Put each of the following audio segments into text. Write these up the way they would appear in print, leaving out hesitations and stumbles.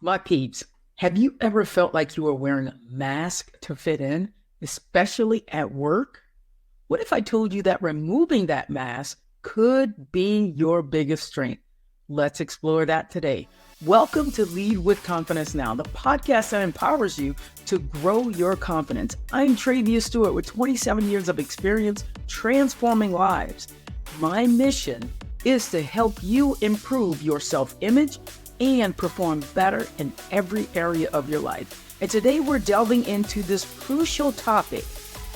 My peeps, have you ever felt like you were wearing a mask to fit in, especially at work? What if I told you that removing that mask could be your biggest strength? Let's explore that today. Welcome to Lead with Confidence Now, the podcast that empowers you to grow your confidence. I'm Travia Stewart with 27 years of experience transforming lives. My mission is to help you improve your self-image and perform better in every area of your life. And today we're delving into this crucial topic.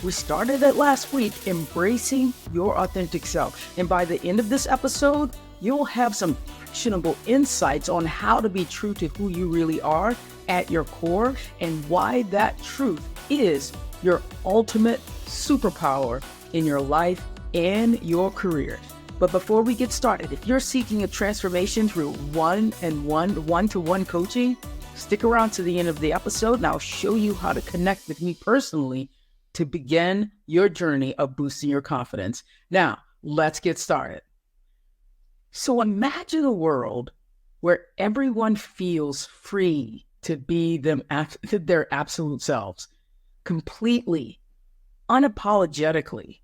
We started it last week, embracing your authentic self. And by the end of this episode, you'll have some actionable insights on how to be true to who you really are at your core and why that truth is your ultimate superpower in your life and your career. But before we get started, if you're seeking a transformation through one-to-one coaching, stick around to the end of the episode and I'll show you how to connect with me personally to begin your journey of boosting your confidence. Now, let's get started. So imagine a world where everyone feels free to be their absolute selves, completely, unapologetically.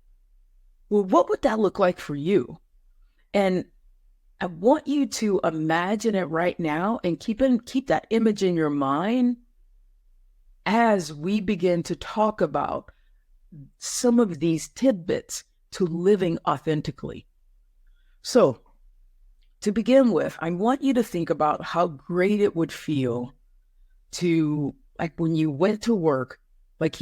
Well, what would that look like for you? And I want you to imagine it right now and keep that image in your mind as we begin to talk about some of these tidbits to living authentically. So, to begin with, I want you to think about how great it would feel to, like when you went to work, and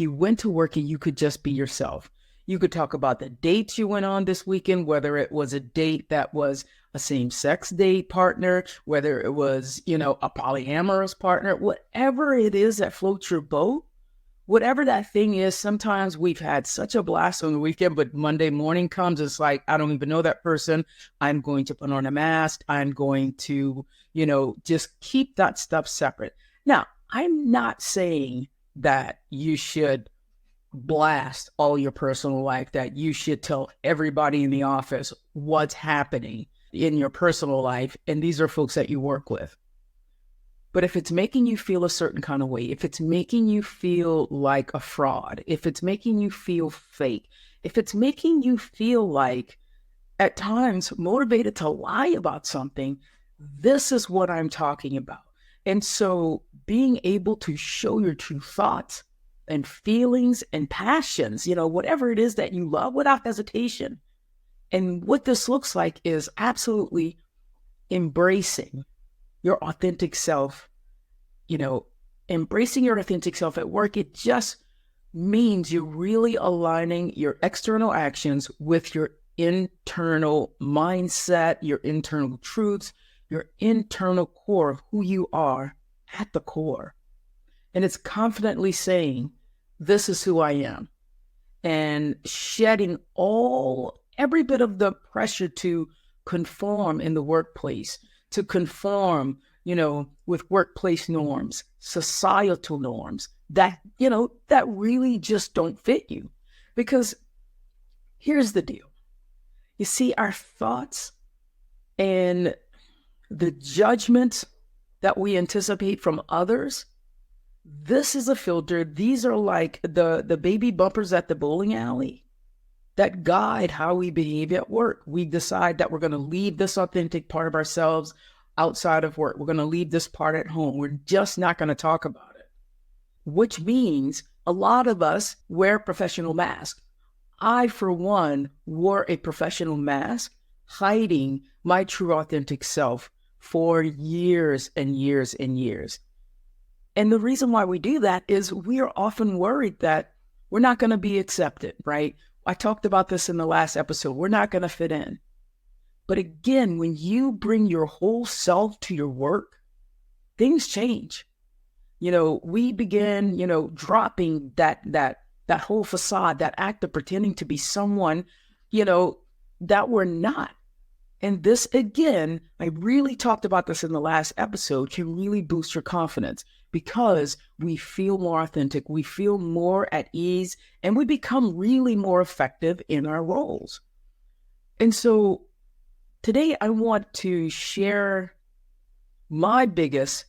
you could just be yourself. You could talk about the dates you went on this weekend, whether it was a date that was a same-sex date partner, whether it was, a polyamorous partner, whatever it is that floats your boat, whatever that thing is. Sometimes we've had such a blast on the weekend, but Monday morning comes, it's like, I don't even know that person. I'm going to put on a mask. I'm going to, just keep that stuff separate. Now, I'm not saying that you should blast all your personal life, that you should tell everybody in the office what's happening in your personal life. And these are folks that you work with. But if it's making you feel a certain kind of way, if it's making you feel like a fraud, if it's making you feel fake, if it's making you feel like at times motivated to lie about something, this is what I'm talking about. And so being able to show your true thoughts and feelings and passions, whatever it is that you love without hesitation. And what this looks like is absolutely embracing your authentic self, embracing your authentic self at work. It just means you're really aligning your external actions with your internal mindset, your internal truths, your internal core of who you are at the core. And it's confidently saying, this is who I am, and shedding every bit of the pressure to conform in the workplace, to conform, with workplace norms, societal norms that really just don't fit you. Because here's the deal. You see, our thoughts and the judgments that we anticipate from others, this is a filter. These are like the baby bumpers at the bowling alley that guide how we behave at work. We decide that we're going to leave this authentic part of ourselves outside of work. We're going to leave this part at home. We're just not going to talk about it, which means a lot of us wear professional masks. I, for one, wore a professional mask hiding my true authentic self for years and years and years. And the reason why we do that is we are often worried that we're not going to be accepted, right? I talked about this in the last episode. We're not going to fit in. But again, when you bring your whole self to your work, things change. We begin, dropping that whole facade, that act of pretending to be someone, that we're not. And this, again, I really talked about this in the last episode, can really boost your confidence because we feel more authentic, we feel more at ease, and we become really more effective in our roles. And so today I want to share my biggest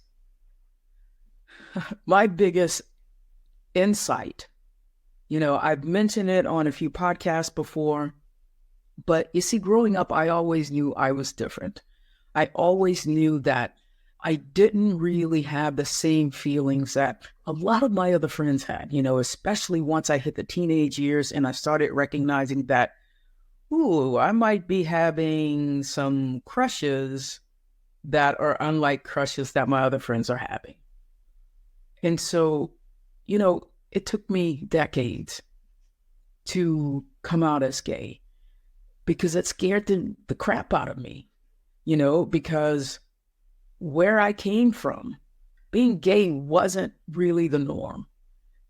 My biggest insight, I've mentioned it on a few podcasts before, but you see, growing up, I always knew I was different. I always knew that I didn't really have the same feelings that a lot of my other friends had, especially once I hit the teenage years and I started recognizing that, ooh, I might be having some crushes that are unlike crushes that my other friends are having. And so, it took me decades to come out as gay because it scared the crap out of me, because where I came from, being gay wasn't really the norm.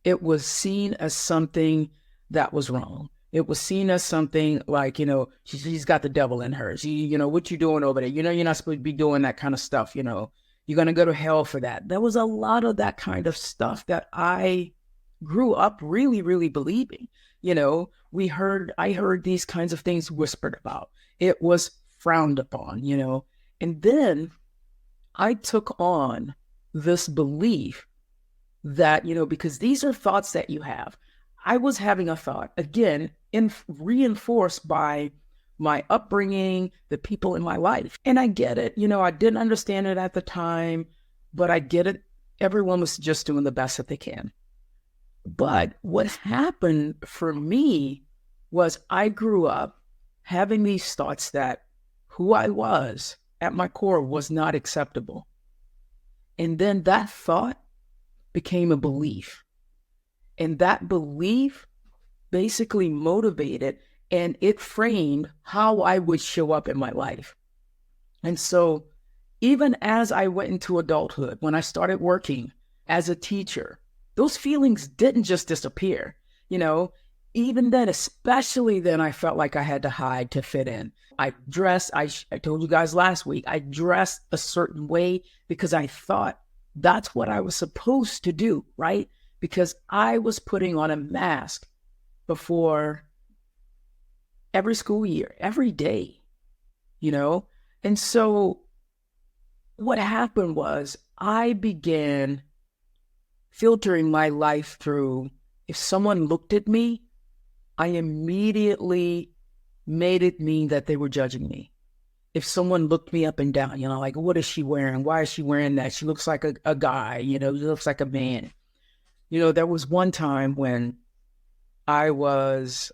It was seen as something that was wrong. It was seen as something like, she's got the devil in her. What you doing over there? You're not supposed to be doing that kind of stuff. You're going to go to hell for that. There was a lot of that kind of stuff that I grew up really, really believing. I heard these kinds of things whispered about. It was frowned upon, and then I took on this belief that, because these are thoughts that you have. I was having a thought, again, reinforced by my upbringing, the people in my life. And I get it. I didn't understand it at the time, but I get it. Everyone was just doing the best that they can. But what happened for me was I grew up having these thoughts that who I was at my core was not acceptable. And then that thought became a belief. And that belief basically motivated and it framed how I would show up in my life. And so even as I went into adulthood, when I started working as a teacher, those feelings didn't just disappear. Even then, especially then, I felt like I had to hide to fit in. I told you guys last week, I dressed a certain way because I thought that's what I was supposed to do, right? Because I was putting on a mask before every school year, every day, And so what happened was I began filtering my life through, if someone looked at me, I immediately made it mean that they were judging me. If someone looked me up and down, like, what is she wearing? Why is she wearing that? She looks like a guy, she looks like a man. There was one time when I was,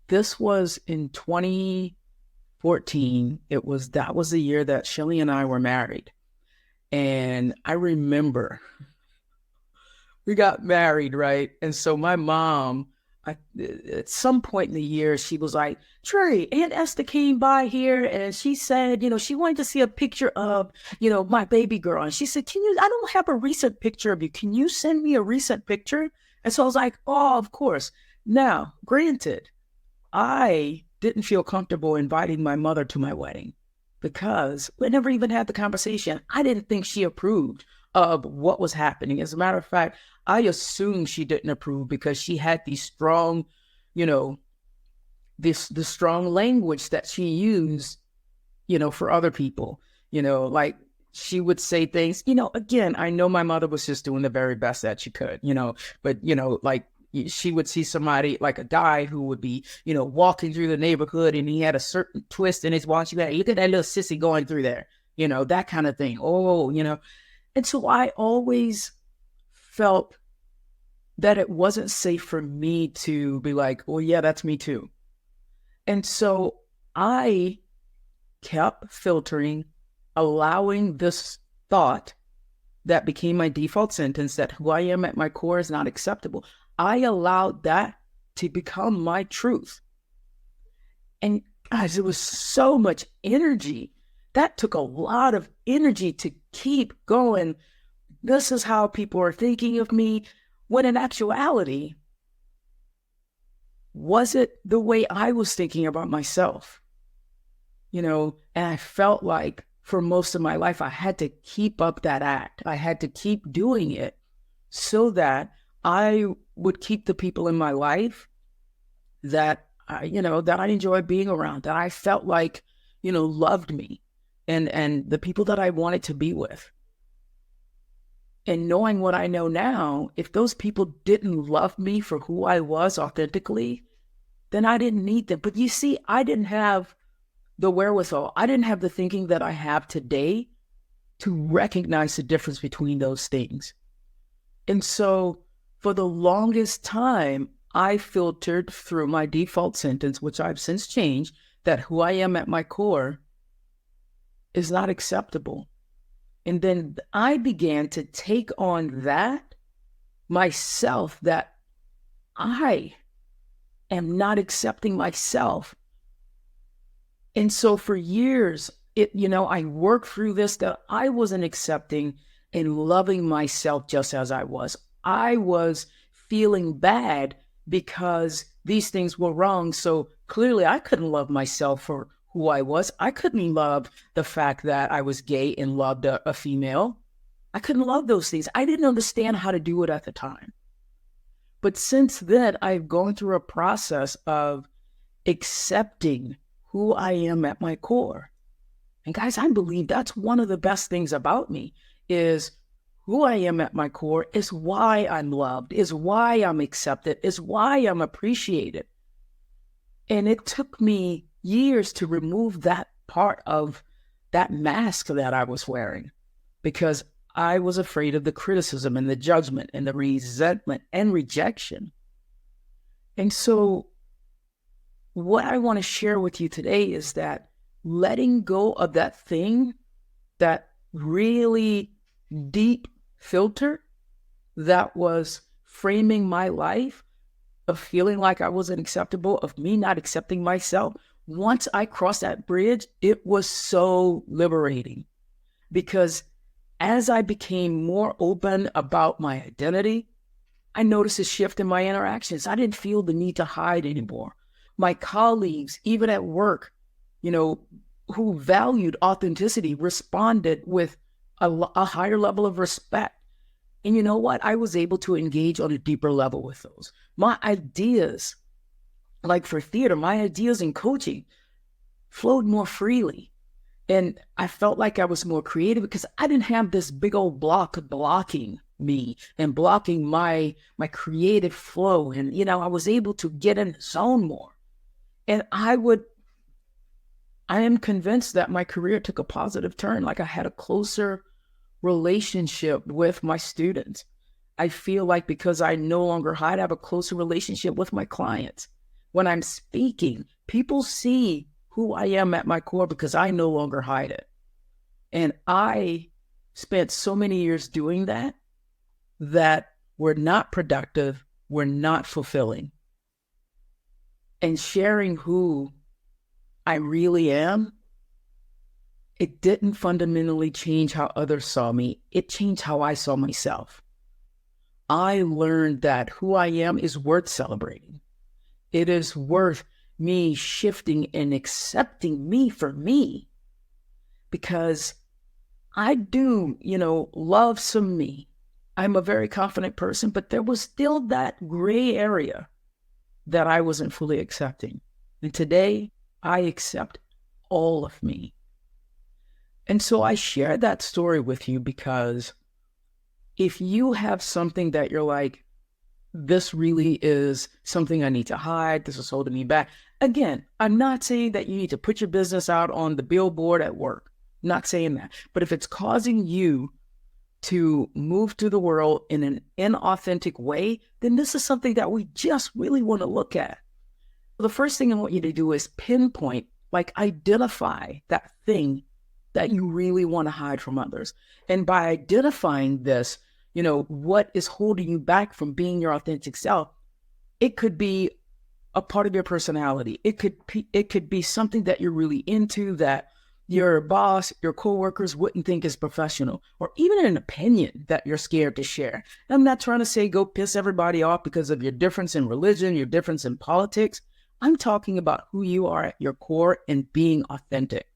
this was in 2014. That was the year that Shelly and I were married. And I remember we got married, right? And so my mom, at some point in the year, she was like, Trey, Aunt Esther came by here and she said, she wanted to see a picture of, my baby girl. And she said, I don't have a recent picture of you. Can you send me a recent picture? And so I was like, oh, of course. Now, granted, I didn't feel comfortable inviting my mother to my wedding because we never even had the conversation. I didn't think she approved of what was happening. As a matter of fact, I assumed she didn't approve because she had these strong, the strong language that she used, for other people, like she would say things, again, I know my mother was just doing the very best that she could, but, like she would see somebody like a guy who would be, walking through the neighborhood and he had a certain twist in his watch. Look at that little sissy going through there, that kind of thing. Oh, And so I always felt that it wasn't safe for me to be like, oh yeah, that's me too. And so I kept filtering, allowing this thought that became my default sentence that who I am at my core is not acceptable. I allowed that to become my truth. And guys, it was so much energy. That took a lot of energy to keep going. This is how people are thinking of me. When in actuality, was it the way I was thinking about myself? And I felt like for most of my life, I had to keep up that act. I had to keep doing it so that I would keep the people in my life that that I enjoyed being around, that I felt like, loved me and the people that I wanted to be with. And knowing what I know now, if those people didn't love me for who I was authentically, then I didn't need them. But you see, I didn't have the wherewithal. I didn't have the thinking that I have today to recognize the difference between those things. And so for the longest time, I filtered through my default sentence, which I've since changed, that who I am at my core is not acceptable. And then I began to take on that myself, that I am not accepting myself. And so for years, I worked through this, that I wasn't accepting and loving myself just as I was. I was feeling bad because these things were wrong. So clearly I couldn't love myself for who I was. I couldn't love the fact that I was gay and loved a female. I couldn't love those things. I didn't understand how to do it at the time. But since then, I've gone through a process of accepting who I am at my core. And guys, I believe that's one of the best things about me, is who I am at my core is why I'm loved, is why I'm accepted, is why I'm appreciated. And it took me years to remove that part of that mask that I was wearing, because I was afraid of the criticism and the judgment and the resentment and rejection. And so what I want to share with you today is that letting go of that thing, that really deep filter that was framing my life, of feeling like I wasn't acceptable, of me not accepting myself. Once I crossed that bridge, it was so liberating, because as I became more open about my identity, I noticed a shift in my interactions. I didn't feel the need to hide anymore. My colleagues, even at work, who valued authenticity, responded with a higher level of respect. And you know what? I was able to engage on a deeper level with those. My ideas, like for theater, my ideas in coaching flowed more freely. And I felt like I was more creative because I didn't have this big old block blocking me and blocking my creative flow. And, I was able to get in the zone more. And I am convinced that my career took a positive turn. Like, I had a closer relationship with my students. I feel like because I no longer hide, I have a closer relationship with my clients. When I'm speaking, people see who I am at my core because I no longer hide it. And I spent so many years doing that were not productive, were not fulfilling. And sharing who I really am, it didn't fundamentally change how others saw me. It changed how I saw myself. I learned that who I am is worth celebrating. It is worth me shifting and accepting me for me, because I do, love some me. I'm a very confident person, but there was still that gray area that I wasn't fully accepting. And today I accept all of me. And so I share that story with you because if you have something that you're like, this really is something I need to hide, this is holding me back. Again, I'm not saying that you need to put your business out on the billboard at work. I'm not saying that. But if it's causing you to move through the world in an inauthentic way, then this is something that we just really want to look at. The first thing I want you to do is pinpoint, identify that thing that you really want to hide from others. And by identifying this, what is holding you back from being your authentic self, it could be a part of your personality. It could be something that you're really into that your boss, your coworkers wouldn't think is professional, or even an opinion that you're scared to share. And I'm not trying to say go piss everybody off because of your difference in religion, your difference in politics. I'm talking about who you are at your core and being authentic.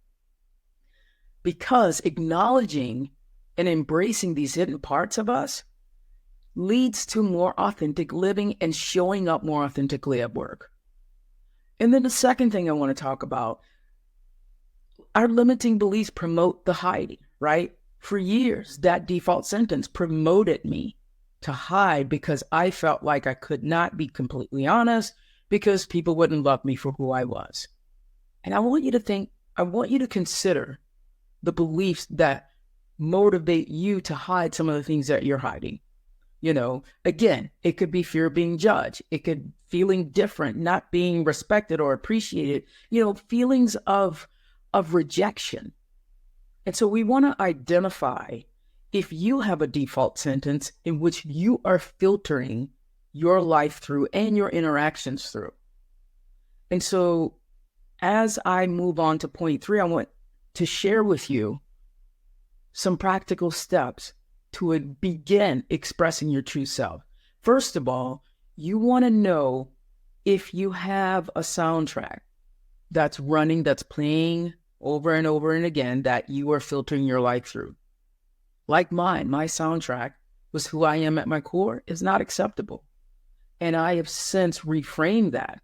Because acknowledging and embracing these hidden parts of us leads to more authentic living and showing up more authentically at work. And then the second thing I want to talk about, our limiting beliefs promote the hiding, right? For years, that default sentence promoted me to hide because I felt like I could not be completely honest because people wouldn't love me for who I was. And I want you to consider the beliefs that motivate you to hide some of the things that you're hiding. Again, it could be fear of being judged. It could feeling different, not being respected or appreciated, feelings of rejection. And so we want to identify if you have a default sentence in which you are filtering your life through and your interactions through. And so as I move on to point 3, I want to share with you some practical steps to begin expressing your true self. First of all, you want to know if you have a soundtrack that's running, that's playing over and over and again, that you are filtering your life through. Like mine, my soundtrack was who I am at my core is not acceptable. And I have since reframed that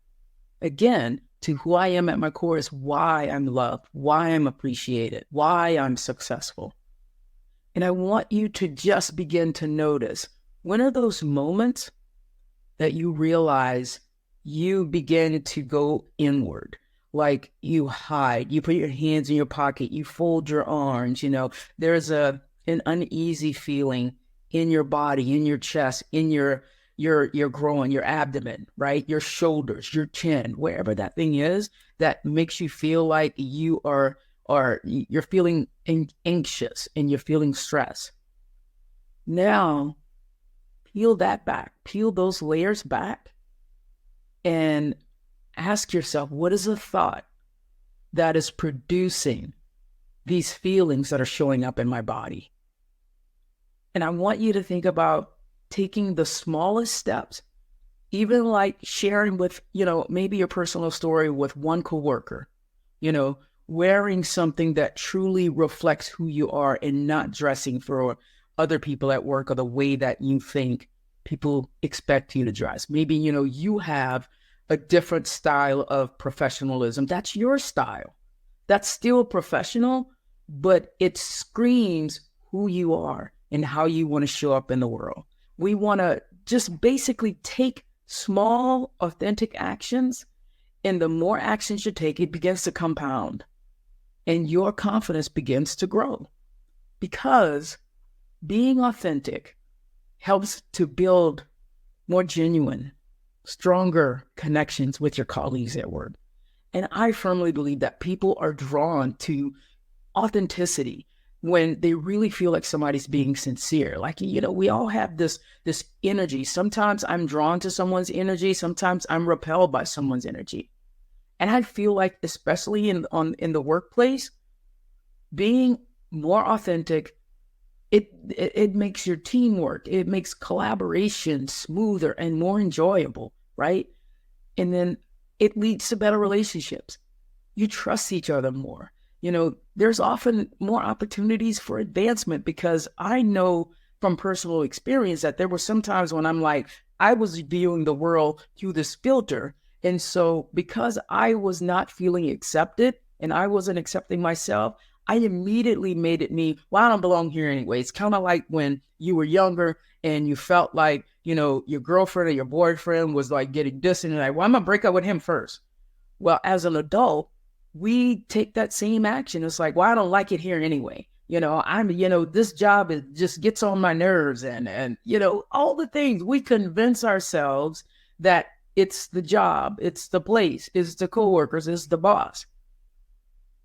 again to who I am at my core is why I'm loved, why I'm appreciated, why I'm successful. And I want you to just begin to notice, when are those moments that you realize you begin to go inward? Like you hide, you put your hands in your pocket, you fold your arms, there's an uneasy feeling in your body, in your chest, in your groin, your abdomen, right? Your shoulders, your chin, wherever that thing is that makes you feel like you're feeling anxious and you're feeling stress. Now, peel that back, peel those layers back, and ask yourself, what is a thought that is producing these feelings that are showing up in my body? And I want you to think about taking the smallest steps, even like sharing with, maybe your personal story with one coworker, wearing something that truly reflects who you are and not dressing for other people at work or the way that you think people expect you to dress. Maybe, you have a different style of professionalism. That's your style. That's still professional, but it screams who you are and how you want to show up in the world. We want to just basically take small, authentic actions, and the more actions you take, it begins to compound, and your confidence begins to grow, because being authentic helps to build more genuine, stronger connections with your colleagues at work. And I firmly believe that people are drawn to authenticity when they really feel like somebody's being sincere. Like, we all have this energy. Sometimes I'm drawn to someone's energy. Sometimes I'm repelled by someone's energy. And I feel like, especially in the workplace, being more authentic, it makes your teamwork, it makes collaboration smoother and more enjoyable, right? And then it leads to better relationships. You trust each other more. There's often more opportunities for advancement, because I know from personal experience that there were some times when I'm like, I was viewing the world through this filter. And so because I was not feeling accepted and I wasn't accepting myself, I immediately made it mean, well, I don't belong here anyway. It's kind of like when you were younger and you felt like, your girlfriend or your boyfriend was like getting distant and like, well, I'm going to break up with him first. Well, as an adult, we take that same action. It's like, well, I don't like it here anyway. This job just gets on my nerves and all the things. We convince ourselves that it's the job, it's the place, it's the coworkers, it's the boss.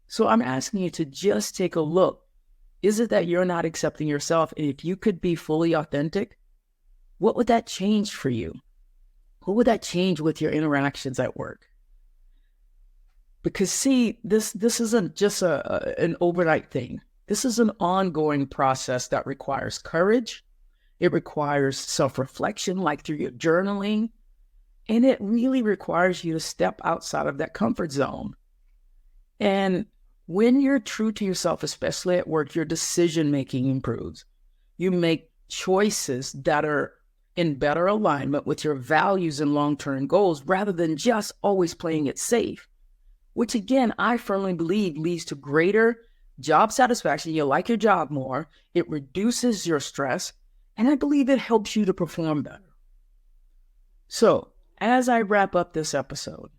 So I'm asking you to just take a look. Is it that you're not accepting yourself? And if you could be fully authentic, what would that change for you? What would that change with your interactions at work? Because see, this isn't just an overnight thing. This is an ongoing process that requires courage. It requires self-reflection, like through your journaling. And it really requires you to step outside of that comfort zone. And when you're true to yourself, especially at work, your decision-making improves. You make choices that are in better alignment with your values and long-term goals, rather than just always playing it safe, which again, I firmly believe leads to greater job satisfaction, you like your job more, it reduces your stress, and I believe it helps you to perform better. So, as I wrap up this episode,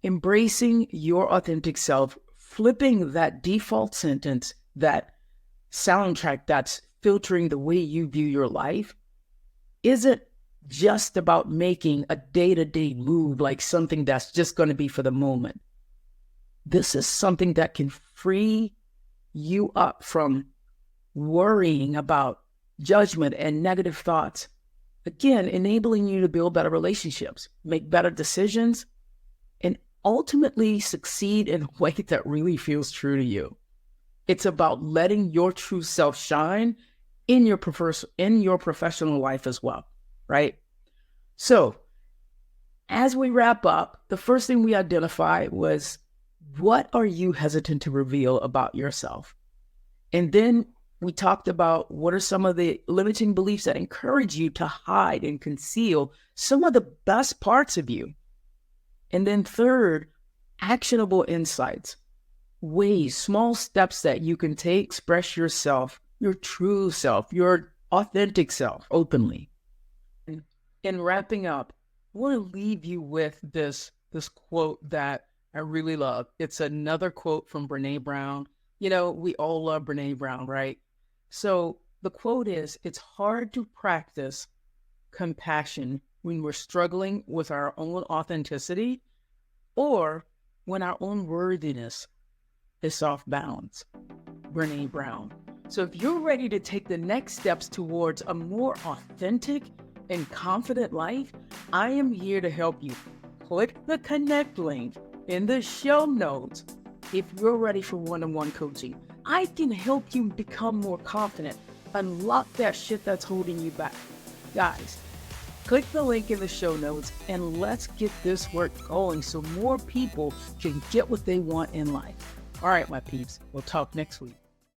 embracing your authentic self, flipping that default sentence, that soundtrack that's filtering the way you view your life, isn't just about making a day-to-day move like something that's just going to be for the moment. This is something that can free you up from worrying about judgment and negative thoughts. Again, enabling you to build better relationships, make better decisions, and ultimately succeed in a way that really feels true to you. It's about letting your true self shine in your professional life as well, right? So, as we wrap up, the first thing we identified was, what are you hesitant to reveal about yourself? And then we talked about what are some of the limiting beliefs that encourage you to hide and conceal some of the best parts of you. And then third, actionable insights, ways, small steps that you can take, express yourself, your true self, your authentic self openly. In wrapping up, I want to leave you with this quote that I really love. It's another quote from Brene Brown. You know, we all love Brene Brown, right? So the quote is, it's hard to practice compassion when we're struggling with our own authenticity or when our own worthiness is off balance. Brene Brown. So if you're ready to take the next steps towards a more authentic and confident life, I am here to help you. Click the connect link in the show notes if you're ready for one-on-one coaching. I can help you become more confident, unlock that shit that's holding you back. Guys, click the link in the show notes and let's get this work going so more people can get what they want in life. All right, my peeps, we'll talk next week.